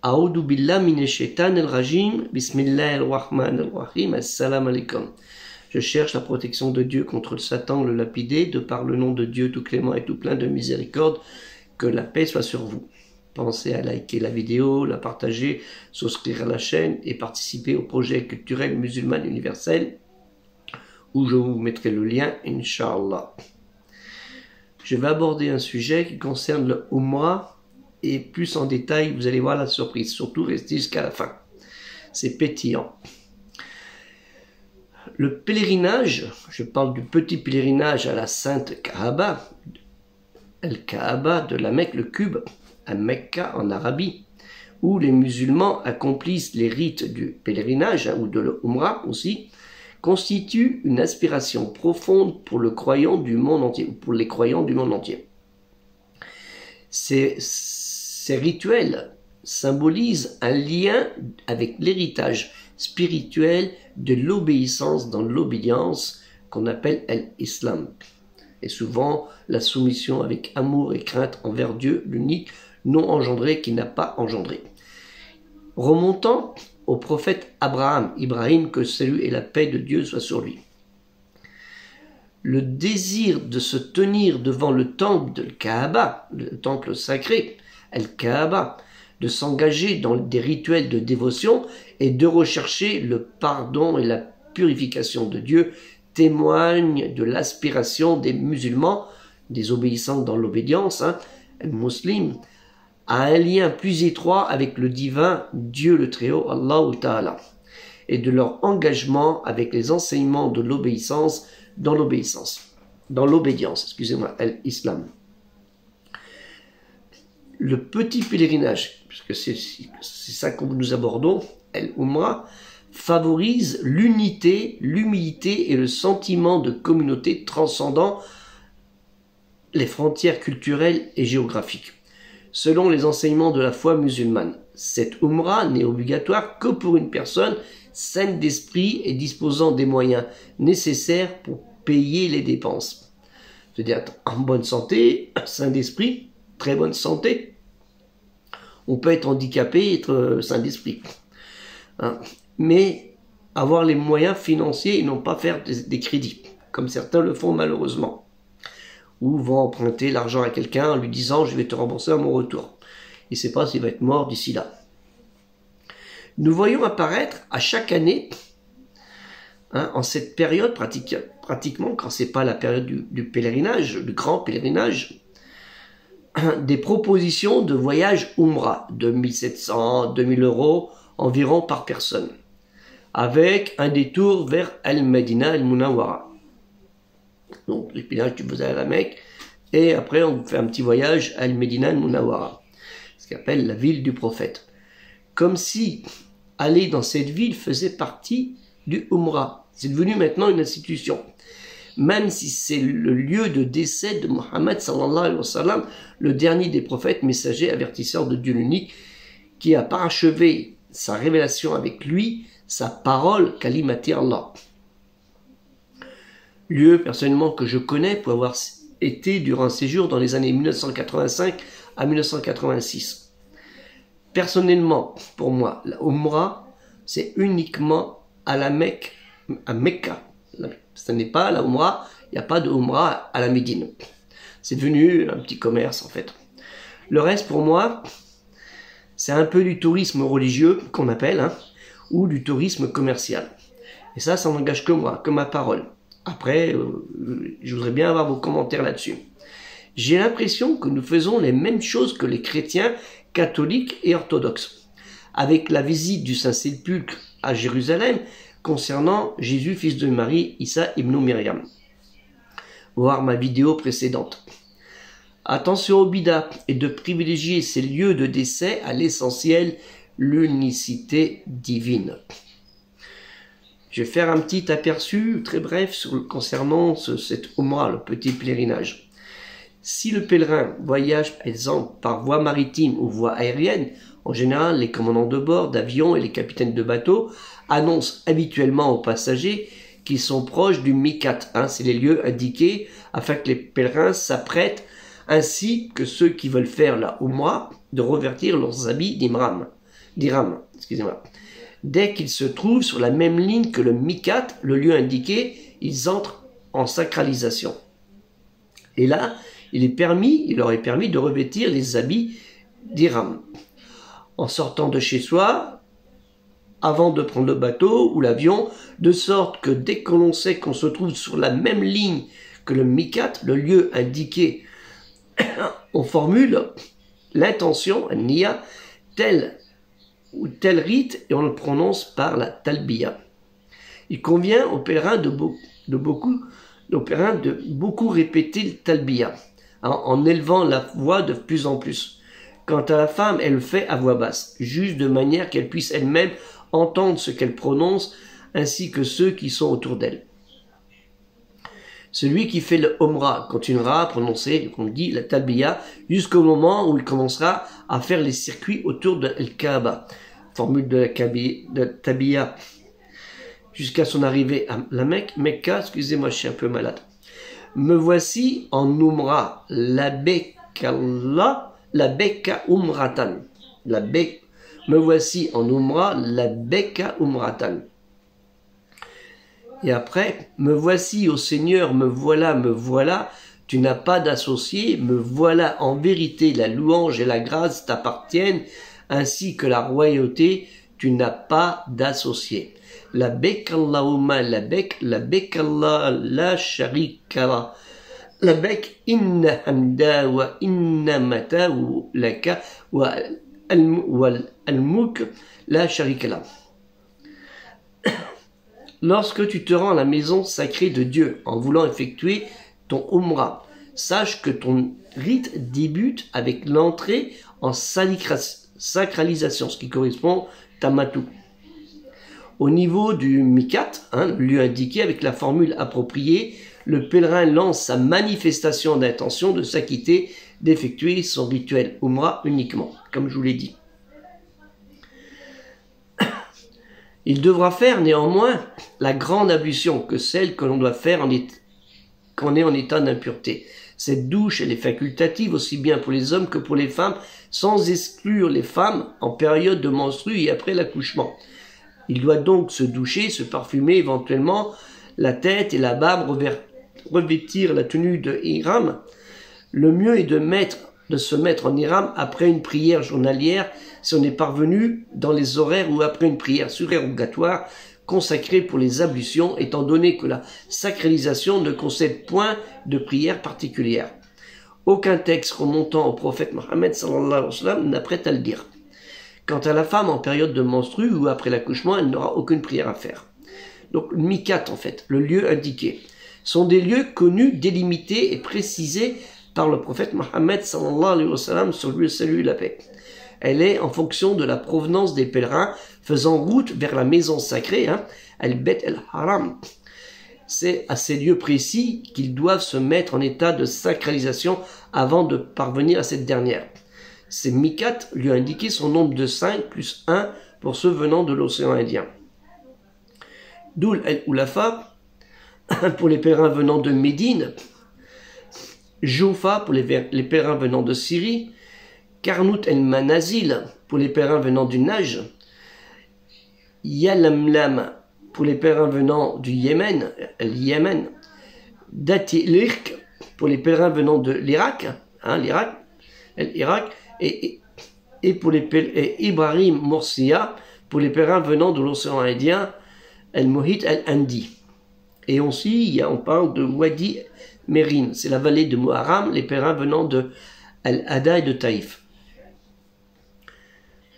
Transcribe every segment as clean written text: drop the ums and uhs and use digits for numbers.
A'udhu billah minash shaitanir rajim. Bismillahir rahmanir rahim. Assalamu alaikum. Je cherche la protection de Dieu contre le Satan, le lapidé, de par le nom de Dieu tout clément et tout plein de miséricorde. Que la paix soit sur vous. Pensez à liker la vidéo, la partager, souscrire à la chaîne et participer au projet culturel musulman universel où je vous mettrai le lien, Inch'Allah. Je vais aborder un sujet qui concerne le Umrah et plus en détail, vous allez voir la surprise. Surtout, restez jusqu'à la fin. C'est pétillant. Le pèlerinage, je parle du petit pèlerinage à la Sainte Kaaba, Al-Kaaba de la Mecque, le Cube, à Mecca en Arabie, où les musulmans accomplissent les rites du pèlerinage, ou de l'Umrah aussi, constitue une aspiration profonde pour le croyant du monde entier, ou pour les croyants du monde entier. Ces rituels symbolisent un lien avec l'héritage spirituel de l'obéissance dans l'obédience qu'on appelle l'islam. Et souvent la soumission avec amour et crainte envers Dieu, l'unique, non engendré, qui n'a pas engendré. Remontant au prophète Ibrahim, que salut et la paix de Dieu soient sur lui. Le désir de se tenir devant le temple de Kaaba, le temple sacré, Al-Kaaba, de s'engager dans des rituels de dévotion et de rechercher le pardon et la purification de Dieu témoigne de l'aspiration des musulmans, des obéissants dans l'obédience, musulmans, à un lien plus étroit avec le divin Dieu le Très-Haut, Allah Ta'ala, et de leur engagement avec les enseignements de l'obéissance dans l'obédience, excusez-moi, l'islam. Le petit pèlerinage, puisque c'est ça que nous abordons, l'Umrah, favorise l'unité, l'humilité et le sentiment de communauté transcendant les frontières culturelles et géographiques. Selon les enseignements de la foi musulmane, cette Umrah n'est obligatoire que pour une personne saine d'esprit et disposant des moyens nécessaires pour payer les dépenses. C'est-à-dire être en bonne santé, sain d'esprit, très bonne santé. On peut être handicapé et être sain d'esprit. Mais avoir les moyens financiers et non pas faire des crédits, comme certains le font malheureusement. Ou vont emprunter l'argent à quelqu'un en lui disant « je vais te rembourser à mon retour ». Il ne sait pas s'il va être mort d'ici là. Nous voyons apparaître à chaque année, en cette période, pratiquement, quand ce n'est pas la période du pèlerinage, du grand pèlerinage, des propositions de voyage Umrah de 1700, 2000 euros environ par personne, avec un détour vers Al-Medina Al-Munawwara. Donc les pèlerinages que vous allez à la Mecque, et après on fait un petit voyage à Al-Medina Al-Munawwara, ce qu'on appelle la ville du prophète. Comme si aller dans cette ville faisait partie du Umrah. C'est devenu maintenant une institution. Même si c'est le lieu de décès de Mohammed sallallahu alayhi wa sallam, le dernier des prophètes, messagers, avertisseurs de Dieu l'unique, qui a parachevé sa révélation avec lui, sa parole, kalimati Allah. Lieu personnellement que je connais pour avoir été durant un séjour dans les années 1985 à 1986. Personnellement, pour moi, la Umrah, c'est uniquement à la Mecque, à Mecca. Ce n'est pas la Umrah, il n'y a pas de Umrah à la Médine. C'est devenu un petit commerce en fait. Le reste pour moi, c'est un peu du tourisme religieux qu'on appelle, ou du tourisme commercial. Et ça n'engage que moi, que ma parole. Après, je voudrais bien avoir vos commentaires là-dessus. J'ai l'impression que nous faisons les mêmes choses que les chrétiens catholiques et orthodoxes, avec la visite du Saint-Sépulcre à Jérusalem concernant Jésus, fils de Marie, Issa ibn Myriam. Voir ma vidéo précédente. Attention au bida et de privilégier ces lieux de décès à l'essentiel, l'unicité divine. Je vais faire un petit aperçu très bref concernant cette Umrah, le petit pèlerinage. Si le pèlerin voyage par exemple par voie maritime ou voie aérienne, en général les commandants de bord, d'avions et les capitaines de bateaux annoncent habituellement aux passagers qu'ils sont proches du Mikat, c'est les lieux indiqués afin que les pèlerins s'apprêtent, ainsi que ceux qui veulent faire la Umrah, de revêtir leurs habits d'Imram. d'Hiram, excusez-moi. Dès qu'ils se trouvent sur la même ligne que le Mikat, le lieu indiqué, ils entrent en sacralisation. Et là, il leur est permis de revêtir les habits d'Hiram. En sortant de chez soi, avant de prendre le bateau ou l'avion, de sorte que dès que l'on sait qu'on se trouve sur la même ligne que le Mikat, le lieu indiqué, on formule l'intention, niya, tel ou tel rite, et on le prononce par la talbiya. Il convient aux pèlerins de beaucoup répéter le talbiya, en élevant la voix de plus en plus. Quant à la femme, elle le fait à voix basse, juste de manière qu'elle puisse elle-même entendre ce qu'elle prononce, ainsi que ceux qui sont autour d'elle. Celui qui fait le Umrah continuera à prononcer, comme dit, la talbiya, jusqu'au moment où il commencera à faire les circuits autour de Al-Kaaba, formule de la talbiya, jusqu'à son arrivée à la Mecca, excusez-moi, je suis un peu malade. Me voici en Umrah, labeka umratan. Me voici en Umrah, labeka umratan. Et après, me voici ô Seigneur, me voilà, tu n'as pas d'associé, me voilà en vérité, la louange et la grâce t'appartiennent, ainsi que la royauté, tu n'as pas d'associé. Labek Allahumma labek Allah la sharika la. Labek inna hamda wa inna mata laka wa al-mulk la sharika la. Lorsque tu te rends à la maison sacrée de Dieu en voulant effectuer ton Umrah, sache que ton rite débute avec l'entrée en sacralisation, ce qui correspond à Matou. Au niveau du Mikat, le lieu indiqué avec la formule appropriée, le pèlerin lance sa manifestation d'intention de s'acquitter, d'effectuer son rituel Umrah uniquement, comme je vous l'ai dit. Il devra faire néanmoins la grande ablution que celle que l'on doit faire quand on est en état d'impureté. Cette douche, elle est facultative aussi bien pour les hommes que pour les femmes, sans exclure les femmes en période de menstru et après l'accouchement. Il doit donc se doucher, se parfumer éventuellement la tête et la barbe, revêtir la tenue de Hiram. Le mieux est de se mettre en Hiram après une prière journalière si on est parvenu dans les horaires ou après une prière surérogatoire consacrée pour les ablutions, étant donné que la sacralisation ne concède point de prière particulière. Aucun texte remontant au prophète Mohammed sallallahu alayhi wa sallam n'apprête à le dire. Quant à la femme en période de menstru ou après l'accouchement, elle n'aura aucune prière à faire. Donc le Mikat, en fait, le lieu indiqué, sont des lieux connus, délimités et précisés par le prophète Mohammed sallallahu alayhi wa sallam, sur lui le salut et la paix. Elle est en fonction de la provenance des pèlerins faisant route vers la maison sacrée, Al-Bet el-Haram. C'est à ces lieux précis qu'ils doivent se mettre en état de sacralisation avant de parvenir à cette dernière. Ces Mikat lui ont indiqué son nombre de 5 plus 1 pour ceux venant de l'océan Indien. Doul el-Ulafa pour les pèlerins venant de Médine, Joufa pour les pèlerins venant de Syrie, Karnout el-Manazil pour les pèlerins venant du Najd, Yalamlam pour les pèlerins venant du Yémen, Dati-Lirk pour les pèlerins venant de l'Irak, l'Irak, et pour les Ibrahim Morsia pour les pèlerins venant de l'océan Indien, El-Mohit el-Andi. Et aussi, on parle de Wadi Merin, c'est la vallée de Muharram, les pèlerins venant de Al-Hada et de Taïf.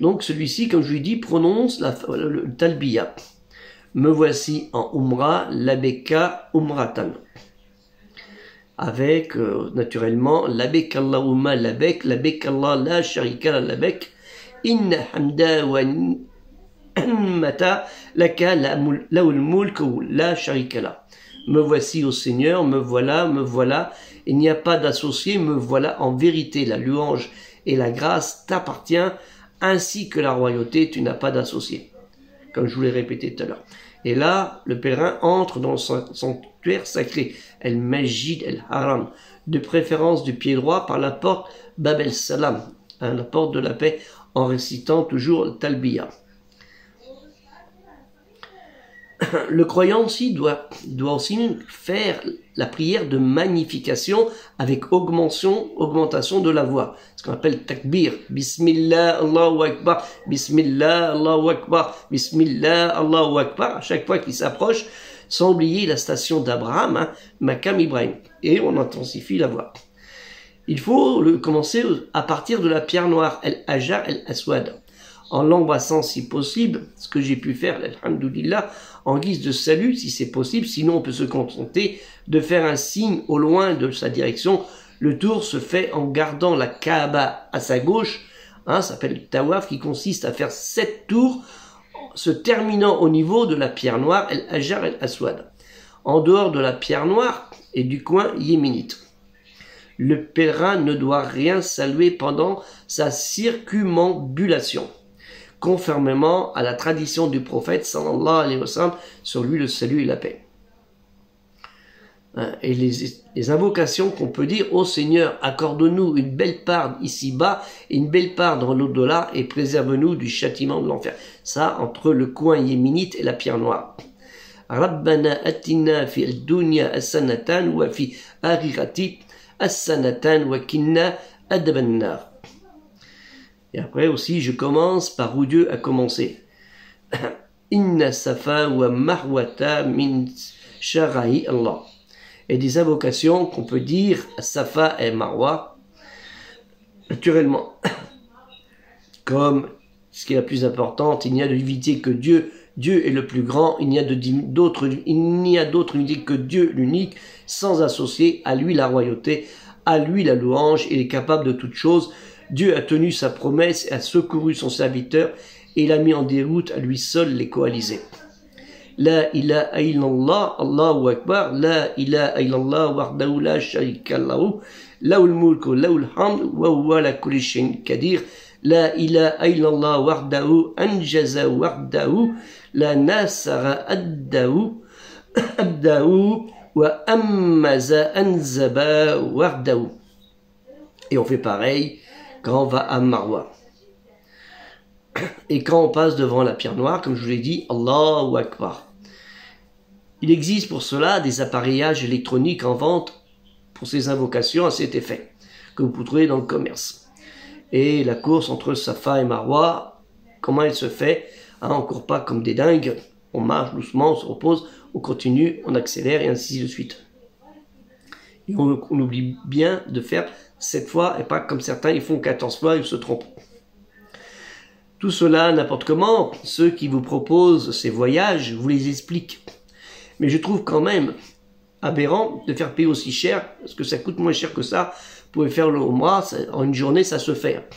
Donc celui-ci, comme je lui dis, prononce le talbiya. Me voici en Umrah, labeka umratan. Avec, naturellement, labek Allahumma labek Allah la sharika la labek, inna hamda wa mata laka laul mulk la sharika la. Me voici au Seigneur, me voilà, il n'y a pas d'associé, me voilà en vérité, la louange et la grâce t'appartient, ainsi que la royauté, tu n'as pas d'associé. Comme je vous l'ai répété tout à l'heure. Et là, le pèlerin entre dans le sanctuaire sacré, El-Majid El-Haram, de préférence du pied droit par la porte Bab el-Salam, la porte de la paix en récitant toujours le talbiya. Le croyant aussi doit aussi faire la prière de magnification avec augmentation de la voix. Ce qu'on appelle takbir. Bismillah, Allahu Akbar, Bismillah, Allahu Akbar, Bismillah, Allahu Akbar. À chaque fois qu'il s'approche, sans oublier la station d'Abraham, hein, Makam Ibrahim. Et on intensifie la voix. Il faut commencer à partir de la pierre noire, El-Hajar El-Aswad, en l'embrassant si possible, ce que j'ai pu faire, alhamdoulilah, en guise de salut si c'est possible, sinon on peut se contenter de faire un signe au loin de sa direction. Le tour se fait en gardant la Kaaba à sa gauche, hein, ça s'appelle le tawaf, qui consiste à faire 7 tours, se terminant au niveau de la pierre noire, El-Hajar El-Aswad, en dehors de la pierre noire et du coin yéménite. Le pèlerin ne doit rien saluer pendant sa circumambulation, conformément à la tradition du prophète sallallahu alayhi wa sallam, sur lui le salut et la paix. Et les invocations qu'on peut dire: ô Seigneur, accorde-nous une belle part ici-bas et une belle part dans l'au-delà et préserve-nous du châtiment de l'enfer. Ça, entre le coin yéménite et la pierre noire. Rabbana atina fi al-dunya as-sanatan wa fi akhirati as-sanatan wa kinna adhaban nar. Et après aussi, je commence par où Dieu a commencé. Inna safa wa marwata min shara'i Allah. Et des invocations qu'on peut dire à Safa et Marwa, naturellement. Comme ce qui est la plus importante, il n'y a de divinité que Dieu. Dieu est le plus grand, il n'y a d'autre divinité que Dieu l'unique, sans associer à lui la royauté, à lui la louange. Il est capable de toutes choses. Dieu a tenu sa promesse et a secouru son serviteur, et il a mis en déroute à lui seul les coalisés. La ilaha illallah, Allahu Akbar, la ilaha illallah, wahdahu la sharika lahu, lahul mulku, lahul hamd, wa huwa ala kulli shay'in qadir. La ilaha illallah, wahdahu anjaza wahdahu, la nasara addahu, abdahu, wa ammaza anzaba wahdahu. Et on fait pareil quand on va à Marwa. Et quand on passe devant la pierre noire, comme je vous l'ai dit, Allahu Akbar. Il existe pour cela des appareillages électroniques en vente pour ces invocations à cet effet, que vous pouvez trouver dans le commerce. Et la course entre Safa et Marwa, comment elle se fait? On ne court pas comme des dingues, on marche doucement, on se repose, on continue, on accélère et ainsi de suite. Et on oublie bien de faire 7 fois et pas comme certains, ils font 14 fois et ils se trompent. Tout cela, n'importe comment, ceux qui vous proposent ces voyages vous les expliquent. Mais je trouve quand même aberrant de faire payer aussi cher, parce que ça coûte moins cher que ça. Vous pouvez faire le Umrah, en une journée ça se fait.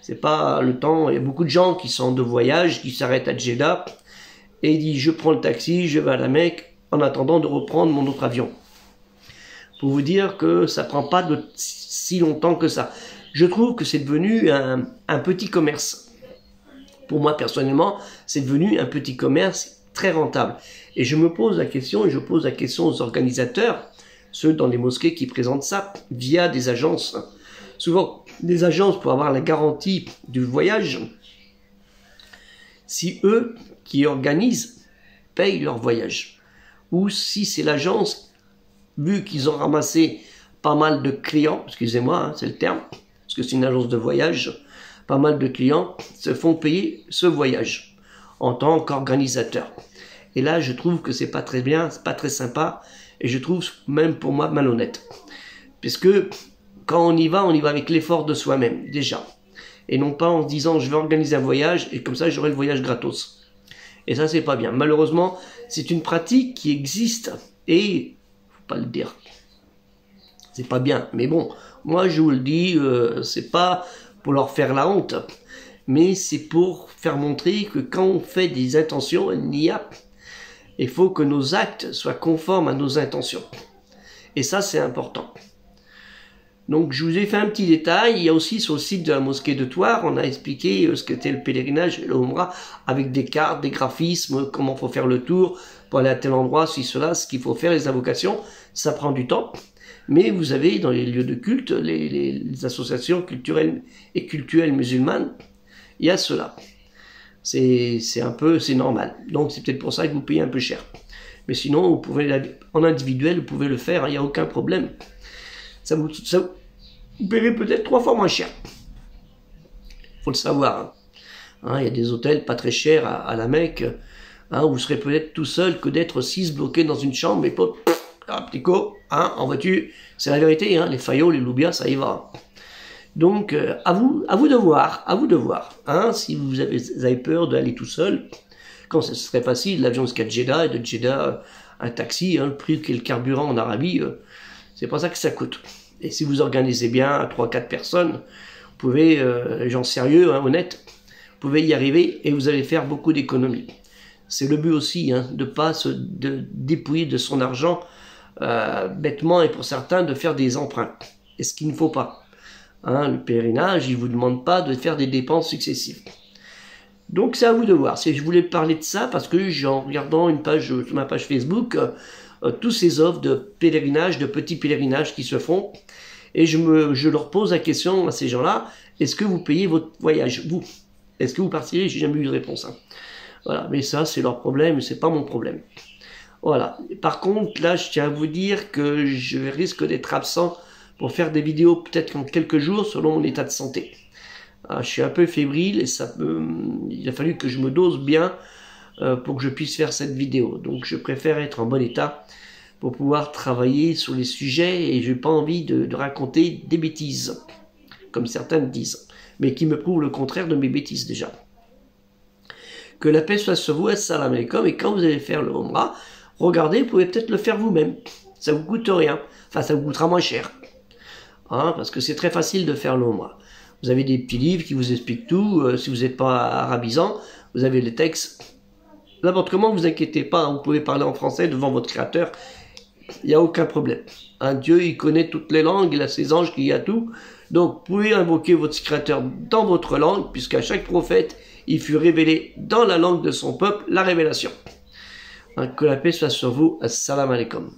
C'est pas le temps, il y a beaucoup de gens qui sont de voyage, qui s'arrêtent à Jeddah, et ils disent je prends le taxi, je vais à la Mecque, en attendant de reprendre mon autre avion. Pour vous dire que ça prend pas si longtemps que ça. Je trouve que c'est devenu un petit commerce. Pour moi, personnellement, c'est devenu un petit commerce très rentable. Et je me pose la question, et je pose la question aux organisateurs, ceux dans les mosquées qui présentent ça, via des agences. Souvent, des agences pour avoir la garantie du voyage, si eux, qui organisent, payent leur voyage. Ou si c'est l'agence, vu qu'ils ont ramassé pas mal de clients, excusez-moi, hein, c'est le terme, parce que c'est une agence de voyage, pas mal de clients se font payer ce voyage en tant qu'organisateur. Et là, je trouve que c'est pas très bien, c'est pas très sympa, et je trouve même pour moi malhonnête. Puisque quand on y va avec l'effort de soi-même, déjà. Et non pas en se disant je vais organiser un voyage et comme ça j'aurai le voyage gratos. Et ça, c'est pas bien. Malheureusement, c'est une pratique qui existe et faut pas le dire. C'est pas bien. Mais bon, moi je vous le dis, c'est pas pour leur faire la honte, mais c'est pour faire montrer que quand on fait des intentions, il faut que nos actes soient conformes à nos intentions. Et ça, c'est important. Donc, je vous ai fait un petit détail. Il y a aussi sur le site de la mosquée de Thouars, on a expliqué ce qu'était le pèlerinage et le Umrah, avec des cartes, des graphismes, comment il faut faire le tour, pour aller à tel endroit, cela, ce qu'il faut faire, les invocations. Ça prend du temps. Mais vous avez dans les lieux de culte, les associations culturelles et cultuelles musulmanes, il y a cela. C'est normal. Donc c'est peut-être pour ça que vous payez un peu cher. Mais sinon, vous pouvez, en individuel, vous pouvez le faire, il n'y a aucun problème. Vous paierez peut-être 3 fois moins cher. Faut le savoir. Hein, il y a des hôtels pas très chers à la Mecque. Hein, vous serez peut-être tout seul que d'être 6 bloqués dans une chambre, mais pas un petit coup, hein, en voiture. C'est la vérité, hein, les faillots, les loubias, ça y va. Donc, à vous de voir, hein, si vous avez peur d'aller tout seul, quand ce serait facile, l'avion jusqu'à Jeddah, et de Jeddah, un taxi, hein, le prix qu'est le carburant en Arabie, c'est pas ça que ça coûte. Et si vous organisez bien à 3-4 personnes, vous pouvez, gens sérieux, hein, honnêtes, vous pouvez y arriver et vous allez faire beaucoup d'économies. C'est le but aussi, hein, de pas se dépouiller de son argent bêtement et pour certains de faire des emprunts. Et ce qu'il ne faut pas. Hein, le pèlerinage, il ne vous demande pas de faire des dépenses successives. Donc c'est à vous de voir. Je voulais parler de ça parce que en regardant une page sur ma page Facebook, tous ces offres de pèlerinage, de petits pèlerinages qui se font, et je leur pose la question à ces gens-là, est-ce que vous payez votre voyage, vous? Est-ce que vous partirez? J'ai jamais eu de réponse. Hein. Voilà, mais ça c'est leur problème, c'est pas mon problème. Voilà. Par contre, là, je tiens à vous dire que je risque d'être absent pour faire des vidéos peut-être en quelques jours selon mon état de santé. Je suis un peu fébrile et il a fallu que je me dose bien pour que je puisse faire cette vidéo. Donc je préfère être en bon état pour pouvoir travailler sur les sujets et je n'ai pas envie de raconter des bêtises, comme certains disent, mais qui me prouvent le contraire de mes bêtises déjà. Que la paix soit sur vous, assalamu alaikum, et quand vous allez faire le Umrah, regardez, vous pouvez peut-être le faire vous-même. Ça vous coûte rien, enfin ça vous coûtera moins cher. Hein, parce que c'est très facile de faire le Umrah. Vous avez des petits livres qui vous expliquent tout. Si vous n'êtes pas arabisant, vous avez les textes. N'importe comment, vous inquiétez pas. Vous pouvez parler en français devant votre créateur. Il n'y a aucun problème. Un Dieu, il connaît toutes les langues. Il a ses anges, il y a tout. Donc, vous pouvez invoquer votre créateur dans votre langue, puisqu'à chaque prophète, il fut révélé dans la langue de son peuple la révélation. Hein, que la paix soit sur vous. Assalamu alaikum.